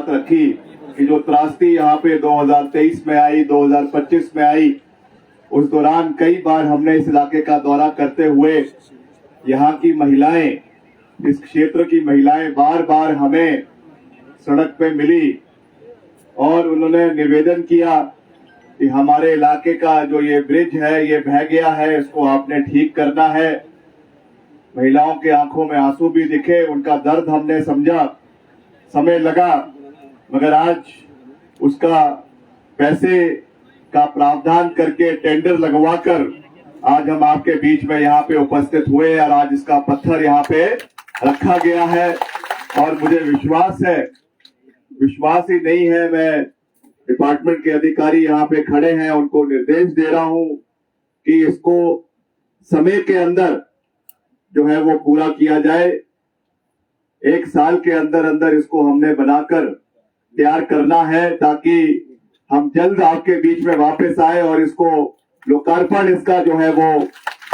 बात रखी कि जो त्रासदी यहाँ पे 2023 में आई, 2025 में आई, उस दौरान कई बार हमने इस इलाके का दौरा करते हुए यहाँ की महिलाएं, इस क्षेत्र की महिलाएं बार बार हमें सड़क पे मिली और उन्होंने निवेदन किया कि हमारे इलाके का जो ये ब्रिज है ये बह गया है, इसको आपने ठीक करना है। महिलाओं के आंखों में आंसू भी दिखे, उनका दर्द हमने समझा, समय लगा, मगर आज उसका पैसे का प्रावधान करके टेंडर लगवाकर आज हम आपके बीच में यहाँ पे उपस्थित हुए और आज इसका पत्थर यहाँ पे रखा गया है। और मुझे विश्वास है, विश्वास ही नहीं है, मैं डिपार्टमेंट के अधिकारी यहाँ पे खड़े हैं, उनको निर्देश दे रहा हूं कि इसको समय के अंदर जो है वो पूरा किया जाए। 1 साल के अंदर अंदर इसको हमने बनाकर तैयार करना है ताकि हम जल्द आपके बीच में वापस आए और इसको लोकार्पण इसका जो है वो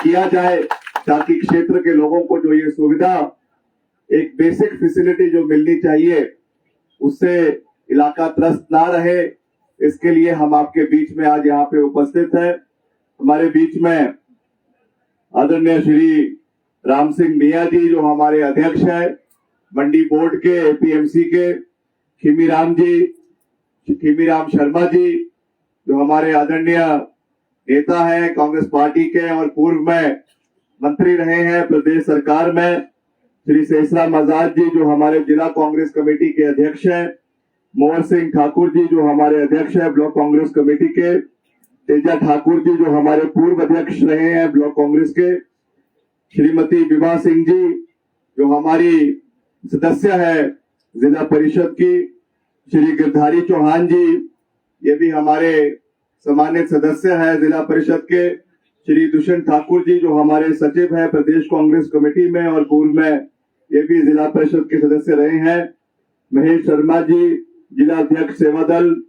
किया जाए, ताकि क्षेत्र के लोगों को जो ये सुविधा, एक बेसिक फैसिलिटी जो मिलनी चाहिए, उससे इलाका त्रस्त ना रहे। इसके लिए हम आपके बीच में आज यहाँ पे उपस्थित हैं। हमारे बीच में आदरणीय श्री राम सिंह मिया जी जो हमारे अध्यक्ष हैं मंडी बोर्ड के, एपीएमसी के, खीमीराम शर्मा जी जो हमारे आदरणीय नेता हैं कांग्रेस पार्टी के और पूर्व में मंत्री रहे हैं प्रदेश सरकार में, श्री शेषराम आजाद जी जो हमारे जिला कांग्रेस कमेटी के अध्यक्ष हैं, मोहन सिंह ठाकुर जी जो हमारे अध्यक्ष हैं ब्लॉक कांग्रेस कमेटी के, तेजा ठाकुर जी जो हमारे पूर्व अध्यक्ष रहे हैं ब्लॉक कांग्रेस के, श्रीमती विभा सिंह जी जो हमारी सदस्य है जिला परिषद की, श्री गिरधारी चौहान जी ये भी हमारे सम्मानित सदस्य है जिला परिषद के, श्री दुष्यंत ठाकुर जी जो हमारे सचिव है प्रदेश कांग्रेस कमेटी में और पूर्व में ये भी जिला परिषद के सदस्य रहे हैं, महेश शर्मा जी जिला अध्यक्ष सेवा दल,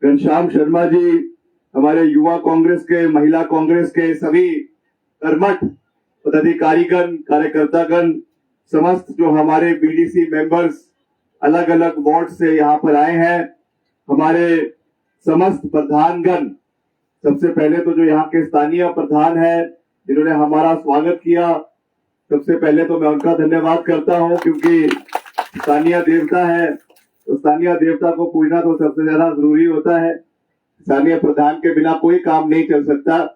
घनश्याम शर्मा जी हमारे युवा कांग्रेस के, महिला कांग्रेस के सभी कर्मठ पदाधिकारीगण, कार्यकर्तागण, समस्त जो हमारे बीडीसी मेंबर्स अलग अलग वार्ड से यहाँ पर आए हैं, हमारे समस्त प्रधानगण, सबसे पहले तो जो यहाँ के स्थानीय प्रधान है जिन्होंने हमारा स्वागत किया, सबसे पहले तो मैं उनका धन्यवाद करता हूँ क्योंकि स्थानीय देवता है तो स्थानीय देवता को पूजना तो सबसे ज्यादा जरूरी होता है। स्थानीय प्रधान के बिना कोई काम नहीं चल सकता,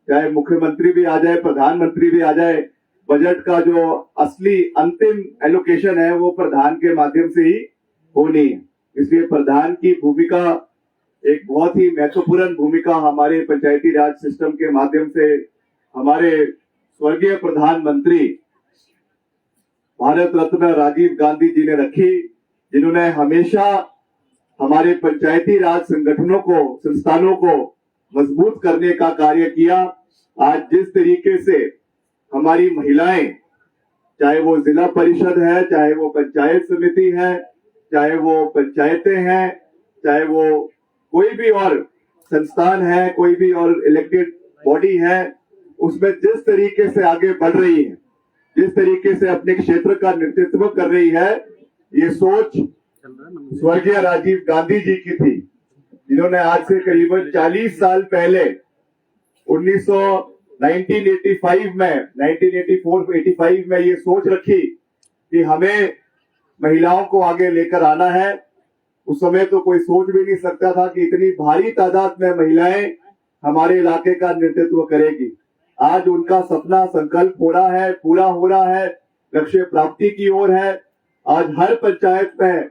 चाहे मुख्यमंत्री भी आ जाए, प्रधानमंत्री भी आ जाए, बजट का जो असली अंतिम एलोकेशन है वो प्रधान के माध्यम से ही होनी है। इसलिए प्रधान की भूमिका एक बहुत ही महत्वपूर्ण भूमिका हमारे पंचायती राज सिस्टम के माध्यम से हमारे स्वर्गीय प्रधानमंत्री भारत रत्न राजीव गांधी जी ने रखी, जिन्होंने हमेशा हमारे पंचायती राज संगठनों को, संस्थानों को मजबूत करने का कार्य किया। आज जिस तरीके से हमारी महिलाएं, चाहे वो जिला परिषद है, चाहे वो पंचायत समिति है, चाहे वो पंचायतें हैं, चाहे वो कोई भी और संस्थान है, कोई भी और इलेक्टेड बॉडी है, उसमें जिस तरीके से आगे बढ़ रही है, जिस तरीके से अपने क्षेत्र का नेतृत्व कर रही है, ये सोच स्वर्गीय राजीव गांधी जी की थी, जिन्होंने आज से करीबन 40 साल पहले 1985 में ये सोच रखी कि हमें महिलाओं को आगे लेकर आना है। उस समय तो कोई सोच भी नहीं सकता था कि इतनी भारी तादाद में महिलाएं हमारे इलाके का नेतृत्व करेगी। आज उनका सपना संकल्प हो रहा है, पूरा हो रहा है, लक्ष्य प्राप्ति की ओर है। आज हर पंचायत में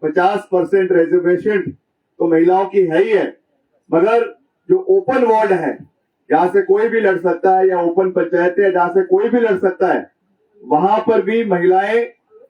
50% रिजर्वेशन तो महिलाओं की है ही है, मगर जो ओपन वार्ड है जहाँ से कोई भी लड़ सकता है, या ओपन पंचायतें है जहाँ से कोई भी लड़ सकता है, वहां पर भी महिलाएं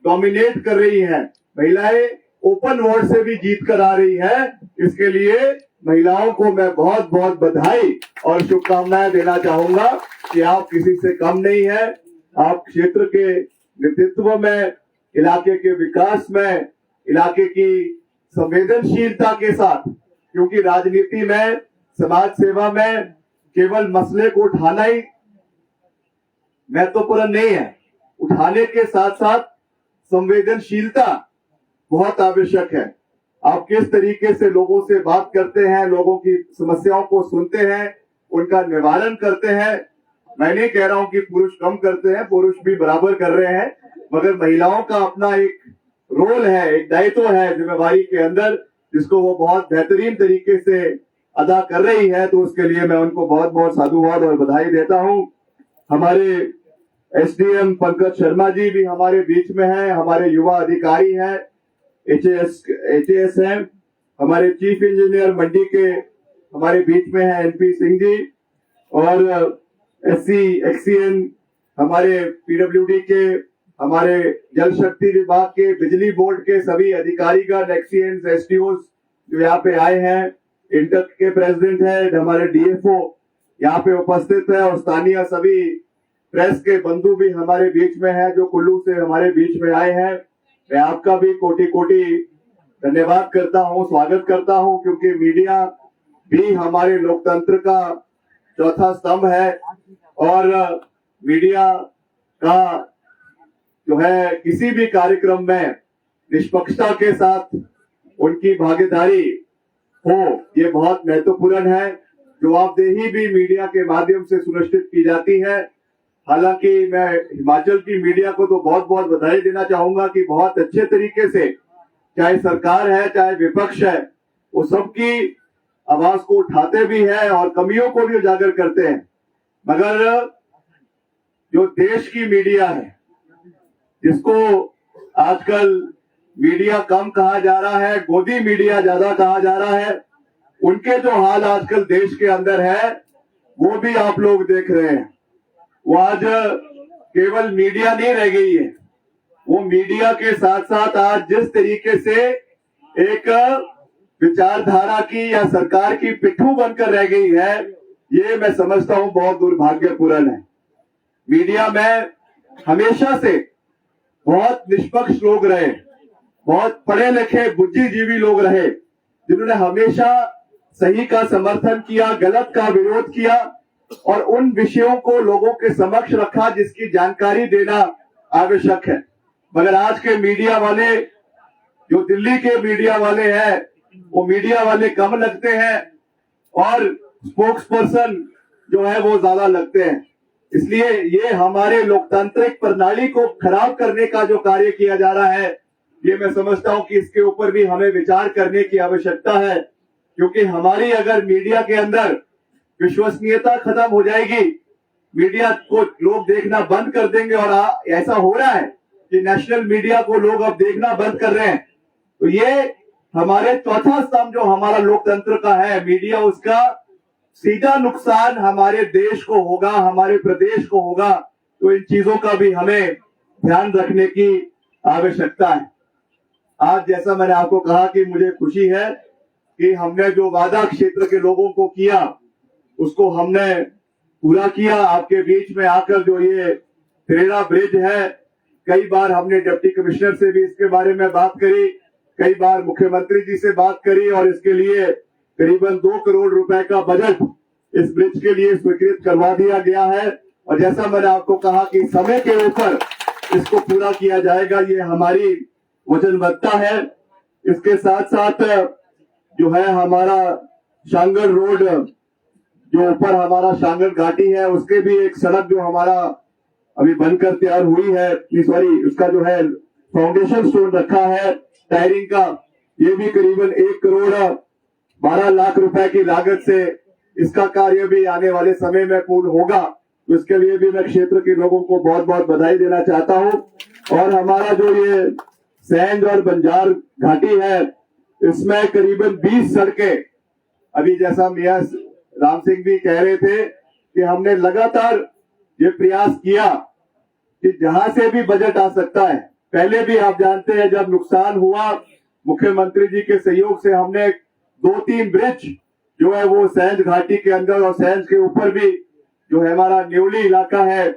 डोमिनेट कर रही हैं। महिलाएं ओपन वार्ड से भी जीत कर आ रही है। इसके लिए महिलाओं को मैं बहुत बहुत बधाई और शुभकामनाएं देना चाहूंगा कि आप किसी से कम नहीं है। आप क्षेत्र के नेतृत्व में, इलाके के विकास में, इलाके की संवेदनशीलता के साथ, क्योंकि राजनीति में, समाज सेवा में केवल मसले को उठाना ही महत्वपूर्ण नहीं है, उठाने के साथ साथ संवेदनशीलता बहुत आवश्यक है। आप किस तरीके से लोगों से बात करते हैं, लोगों की समस्याओं को सुनते हैं, उनका निवारण करते हैं। मैं नहीं कह रहा हूं कि पुरुष कम करते हैं, पुरुष भी बराबर कर रहे हैं, मगर महिलाओं का अपना एक रोल है, एक दायित्व है जिम्मेवारी के अंदर, जिसको वो बहुत बेहतरीन तरीके से अदा कर रही है। तो उसके लिए मैं उनको बहुत बहुत साधुवाद और बधाई देता हूं। हमारे एसडीएम पंकज शर्मा जी भी हमारे बीच में हैं, हमारे युवा अधिकारी हैं, एचएएस हैं, हमारे चीफ इंजीनियर मंडी के हमारे बीच में हैं एनपी सिंह जी, और एससी एक्सीएन हमारे पीडब्ल्यूडी के, हमारे जल शक्ति विभाग के, बिजली बोर्ड के सभी अधिकारीगण, एक्सीएन एसडीओस जो यहाँ पे आए हैं, इंटक के प्रेसिडेंट है, हमारे डीएफओ यहाँ पे उपस्थित है, और स्थानीय सभी प्रेस के बंधु भी हमारे बीच में हैं जो कुल्लू से हमारे बीच में आए हैं। मैं आपका भी कोटि कोटि धन्यवाद करता हूं, स्वागत करता हूं, क्योंकि मीडिया भी हमारे लोकतंत्र का चौथा स्तंभ है, और मीडिया का जो है किसी भी कार्यक्रम में निष्पक्षता के साथ उनकी भागीदारी हो, ये बहुत महत्वपूर्ण है। जवाबदेही भी मीडिया के माध्यम से सुनिश्चित की जाती है। हालांकि मैं हिमाचल की मीडिया को तो बहुत बहुत बधाई देना चाहूंगा कि बहुत अच्छे तरीके से, चाहे सरकार है चाहे विपक्ष है, वो सबकी आवाज को उठाते भी हैं और कमियों को भी उजागर करते हैं। मगर जो देश की मीडिया है, जिसको आजकल मीडिया कम कहा जा रहा है, गोदी मीडिया ज्यादा कहा जा रहा है, उनके जो हाल आजकल देश के अंदर है वो भी आप लोग देख रहे हैं। वो आज केवल मीडिया नहीं रह गई है, वो मीडिया के साथ साथ आज जिस तरीके से एक विचारधारा की या सरकार की पिट्ठू बनकर रह गई है, ये मैं समझता हूं बहुत दुर्भाग्यपूर्ण है। मीडिया में हमेशा से बहुत निष्पक्ष लोग रहे, बहुत पढ़े लिखे बुद्धिजीवी लोग रहे, जिन्होंने हमेशा सही का समर्थन किया, गलत का विरोध किया, और उन विषयों को लोगों के समक्ष रखा जिसकी जानकारी देना आवश्यक है। मगर आज के मीडिया वाले, जो दिल्ली के मीडिया वाले हैं, वो मीडिया वाले कम लगते हैं और स्पोक्स पर्सन जो है वो ज्यादा लगते हैं। इसलिए ये हमारे लोकतांत्रिक प्रणाली को खराब करने का जो कार्य किया जा रहा है, ये मैं समझता हूं कि इसके ऊपर भी हमें विचार करने की आवश्यकता है। क्योंकि हमारी अगर मीडिया के अंदर विश्वसनीयता खत्म हो जाएगी, मीडिया को लोग देखना बंद कर देंगे, और ऐसा हो रहा है कि नेशनल मीडिया को लोग अब देखना बंद कर रहे हैं, तो ये हमारे चौथा स्तंभ जो हमारा लोकतंत्र का है मीडिया, उसका सीधा नुकसान हमारे देश को होगा, हमारे प्रदेश को होगा। तो इन चीजों का भी हमें ध्यान रखने की आवश्यकता है। आज जैसा मैंने आपको कहा कि मुझे खुशी है कि हमने जो वादा क्षेत्र के लोगों को किया उसको हमने पूरा किया। आपके बीच में आकर जो ये त्रेड़ा ब्रिज है, कई बार हमने डिप्टी कमिश्नर से भी इसके बारे में बात करी, कई बार मुख्यमंत्री जी से बात करी, और इसके लिए करीबन 2 करोड़ रुपए का बजट इस ब्रिज के लिए स्वीकृत करवा दिया गया है। और जैसा मैंने आपको कहा कि समय के ऊपर इसको पूरा किया जाएगा, ये हमारी वचनबद्धता है। इसके साथ साथ जो है हमारा शांगड़ रोड, जो ऊपर हमारा शांगड़ घाटी है, उसके भी एक सड़क जो हमारा अभी बनकर तैयार हुई है, सॉरी उसका जो है फाउंडेशन स्टोन रखा है टायरिंग का, ये भी करीबन 1 करोड़ 12 लाख रुपए की लागत से इसका कार्य भी आने वाले समय में पूर्ण होगा। तो इसके लिए भी मैं क्षेत्र के लोगों को बहुत बहुत बधाई देना चाहता हूं। और हमारा जो ये सैंज और बंजार घाटी है, इसमें करीबन 20 सड़कें, अभी जैसा मियां राम सिंह भी कह रहे थे कि हमने लगातार ये प्रयास किया कि जहां से भी बजट आ सकता है। पहले भी आप जानते हैं जब नुकसान हुआ, मुख्यमंत्री जी के सहयोग से हमने 2-3 ब्रिज जो है वो सैंज घाटी के अंदर और सैंज के ऊपर भी जो है हमारा न्यूली इलाका है,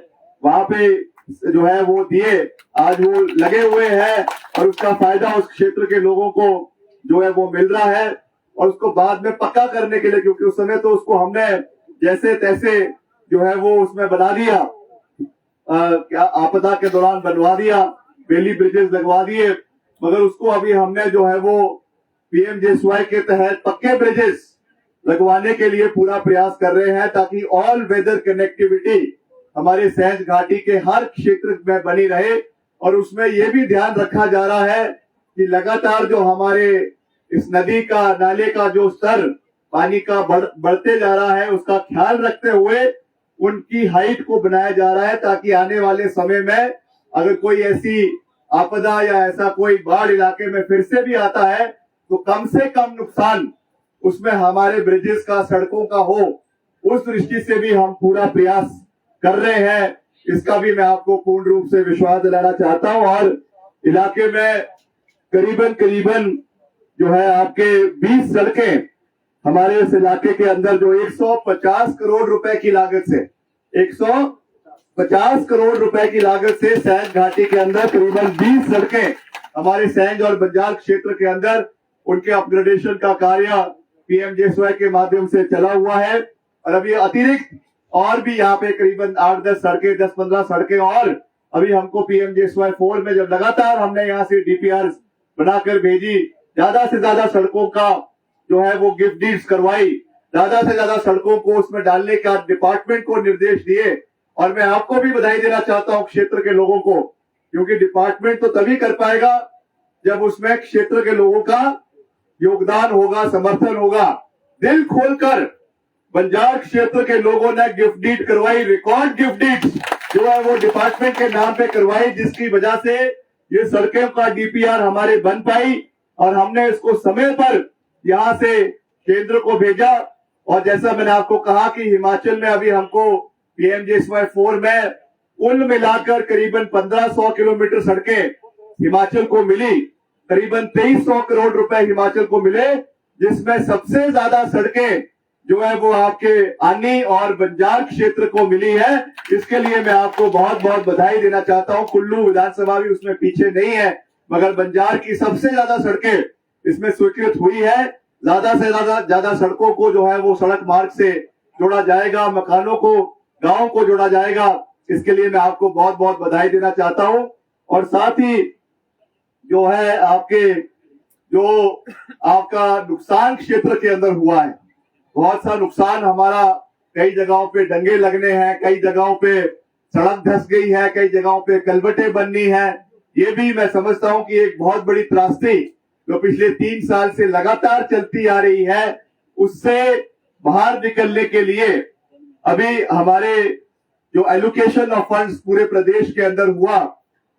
वहां पे जो है वो दिए, आज वो लगे हुए हैं, और उसका फायदा उस क्षेत्र के लोगों को जो है वो मिल रहा है। और उसको बाद में पक्का करने के लिए, क्योंकि उस समय तो उसको हमने जैसे तैसे जो है वो उसमें बना दिया, क्या आपदा के दौरान बनवा दिया, बेली ब्रिजेस लगवा दिए, मगर उसको अभी हमने जो है वो पीएमजेएसवाई के तहत पक्के ब्रिजेस लगवाने के लिए पूरा प्रयास कर रहे हैं, ताकि ऑल वेदर कनेक्टिविटी हमारे सैंज घाटी के हर क्षेत्र में बनी रहे। और उसमें यह भी ध्यान रखा जा रहा है कि लगातार जो हमारे इस नदी का नाले का जो स्तर पानी का बढ़ते जा रहा है, उसका ख्याल रखते हुए उनकी हाइट को बनाया जा रहा है, ताकि आने वाले समय में अगर कोई ऐसी आपदा या ऐसा कोई बाढ़ इलाके में फिर से भी आता है तो कम से कम नुकसान उसमें हमारे ब्रिजेस का, सड़कों का हो। उस दृष्टि से भी हम पूरा प्रयास कर रहे हैं। इसका भी मैं आपको पूर्ण रूप से विश्वास दिलाना चाहता हूं। और इलाके में करीबन जो है आपके 20 सड़कें हमारे इस इलाके के अंदर जो 150 करोड़ रुपए की लागत से 150 करोड़ रुपए की लागत से सैंज घाटी के अंदर करीबन 20 सड़कें हमारे सैंज और बंजार क्षेत्र के अंदर उनके अपग्रेडेशन का कार्य पीएमजेएसवाई के माध्यम से चला हुआ है। और अभी अतिरिक्त और भी यहाँ पे करीबन 8-10 सड़कें, 10-15 सड़कें और अभी हमको पीएमजेएसवाई 4 में जब लगातार हमने यहाँ से डीपीआर बनाकर भेजी, ज्यादा से ज्यादा सड़कों का जो है वो गिफ्ट डीड्स करवाई, ज्यादा से ज्यादा सड़कों को उसमें डालने का डिपार्टमेंट को निर्देश दिए। और मैं आपको भी बधाई देना चाहता हूं क्षेत्र के लोगों को, क्योंकि डिपार्टमेंट तो तभी कर पाएगा जब उसमें क्षेत्र के लोगों का योगदान होगा, समर्थन होगा। दिल खोलकर बंजार क्षेत्र के लोगों ने गिफ्ट डीड करवाई, रिकॉर्ड गिफ्ट डीड जो है वो डिपार्टमेंट के नाम पे करवाई, जिसकी वजह से ये सड़कों का डीपीआर हमारे बन पाई और हमने इसको समय पर यहां से केंद्र को भेजा। और जैसा मैंने आपको कहा कि हिमाचल में अभी हमको पीएमजेएसवाई 4 में कुल मिलाकर करीबन 1500 किलोमीटर सड़कें हिमाचल को मिली, करीबन 2300 करोड़ रुपए हिमाचल को मिले, जिसमें सबसे ज्यादा सड़कें जो है वो आपके आनी और बंजार क्षेत्र को मिली है। इसके लिए मैं आपको बहुत बहुत बधाई देना चाहता हूं। कुल्लू विधानसभा भी उसमें पीछे नहीं है, मगर बंजार की सबसे ज्यादा सड़कें इसमें स्वीकृत हुई है। ज्यादा से ज्यादा सड़कों को जो है वो सड़क मार्ग से जोड़ा जाएगा, मकानों को, गांवों को जोड़ा जाएगा। इसके लिए मैं आपको बहुत बहुत बधाई देना चाहता हूं। और साथ ही जो है आपका नुकसान क्षेत्र के अंदर हुआ है, बहुत सा नुकसान हमारा, कई जगहों पे डंगे लगने हैं, कई जगहों पे सड़क धंस गई है, कई जगहों पे कलवटें बननी है। ये भी मैं समझता हूं कि एक बहुत बड़ी त्रासदी जो पिछले 3 साल से लगातार चलती आ रही है, उससे बाहर निकलने के लिए अभी हमारे जो एलोकेशन ऑफ फंड्स पूरे प्रदेश के अंदर हुआ,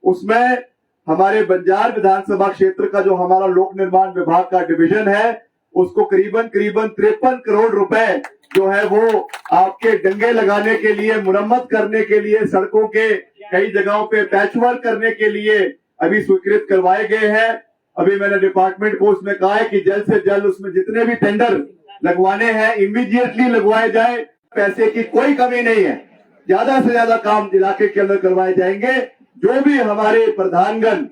उसमें हमारे बंजार विधानसभा क्षेत्र का जो हमारा लोक निर्माण विभाग का डिवीजन है, उसको करीबन 53 करोड़ रुपए जो है वो आपके डंगे लगाने के लिए, मुरम्मत करने के लिए, सड़कों के कई जगहों पे पैचवर्क करने के लिए अभी स्वीकृत करवाए गए हैं। अभी मैंने डिपार्टमेंट को उसमें कहा है कि जल्द से जल्द उसमें जितने भी टेंडर लगवाने हैं इमीडिएटली लगवाए जाए। पैसे की कोई कमी नहीं है, ज्यादा से ज्यादा काम इलाके के अंदर करवाए जाएंगे। जो भी हमारे प्रधानगण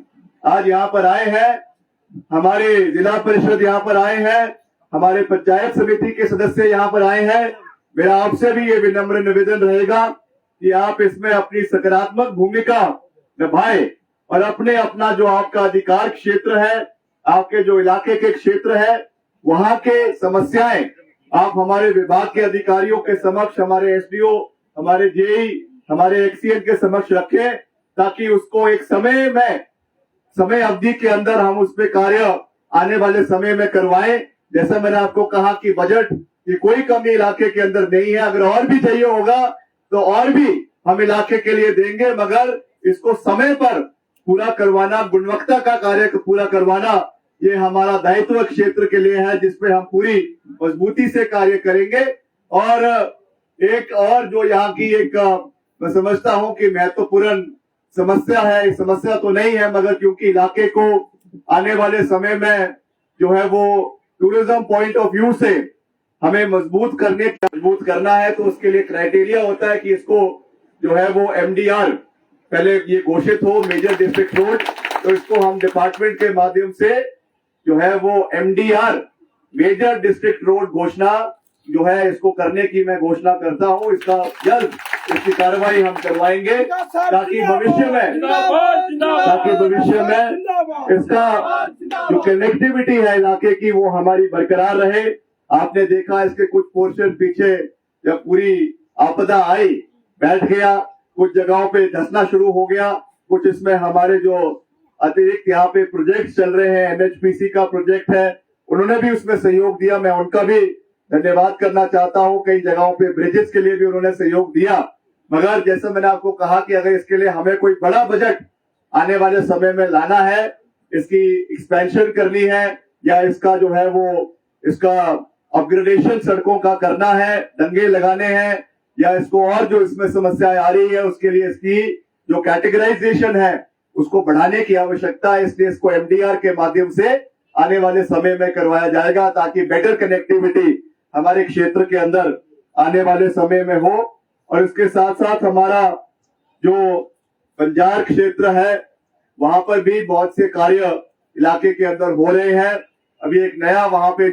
आज यहाँ पर आए हैं, हमारे जिला परिषद यहाँ पर आए हैं, हमारे पंचायत समिति के सदस्य यहाँ पर आए हैं, मेरा आपसे भी ये विनम्र निवेदन रहेगा कि आप इसमें अपनी सकारात्मक भूमिका निभाएं और अपना जो आपका अधिकार क्षेत्र है, आपके जो इलाके के क्षेत्र है, वहां के समस्याएं आप हमारे विभाग के अधिकारियों के समक्ष, हमारे एसडीओ, हमारे जेई, हमारे एक्सीएन के समक्ष रखें, ताकि उसको एक समय अवधि के अंदर हम उस पे कार्य आने वाले समय में करवाएं। जैसा मैंने आपको कहा कि बजट की कोई कमी इलाके के अंदर नहीं है, अगर और भी चाहिए होगा तो और भी हम इलाके के लिए देंगे, मगर इसको समय पर पूरा करवाना, गुणवत्ता का कार्य पूरा करवाना, ये हमारा दायित्व क्षेत्र के लिए है, जिसपे हम पूरी मजबूती से कार्य करेंगे। और एक और जो यहाँ की एक मैं समझता हूँ कि महत्वपूर्ण समस्या है, इस समस्या तो नहीं है, मगर क्योंकि इलाके को आने वाले समय में जो है वो टूरिज्म पॉइंट ऑफ व्यू से हमें मजबूत करना है, तो उसके लिए क्राइटेरिया होता है कि इसको जो है वो एमडीआर पहले ये घोषित हो, मेजर डिस्ट्रिक्ट रोड, तो इसको हम डिपार्टमेंट के माध्यम से जो है वो एमडीआर मेजर डिस्ट्रिक्ट रोड घोषणा जो है इसको करने की मैं घोषणा करता हूं। इसका जल्द इसकी कार्रवाई हम करवाएंगे ताकि भविष्य में इसका जो कनेक्टिविटी है इलाके की वो हमारी बरकरार रहे। आपने देखा इसके कुछ पोर्शन पीछे जब पूरी आपदा आई बैठ गया, कुछ जगहों पे धंसना शुरू हो गया, कुछ इसमें हमारे जो अतिरिक्त यहाँ पे प्रोजेक्ट चल रहे हैं, एनएचपीसी का प्रोजेक्ट है, उन्होंने भी उसमें सहयोग दिया। मैं उनका भी धन्यवाद करना चाहता हूँ। कई जगहों पे ब्रिजेस के लिए भी उन्होंने सहयोग दिया। मगर जैसा मैंने आपको कहा कि अगर इसके लिए हमें कोई बड़ा बजट आने वाले समय में लाना है, इसकी एक्सपेंशन करनी है या इसका जो है वो इसका अपग्रेडेशन सड़कों का करना है, दंगे लगाने हैं या इसको और जो इसमें समस्याएं आ रही है उसके लिए इसकी जो कैटेगराइजेशन है उसको बढ़ाने की आवश्यकता है। इसलिए इसको एमडीआर के माध्यम से आने वाले समय में करवाया जाएगा ताकि बेटर कनेक्टिविटी हमारे क्षेत्र के अंदर आने वाले समय में हो। और इसके साथ साथ हमारा जो बंजार क्षेत्र है वहां पर भी बहुत से कार्य इलाके के अंदर हो रहे हैं। अभी एक नया वहां पे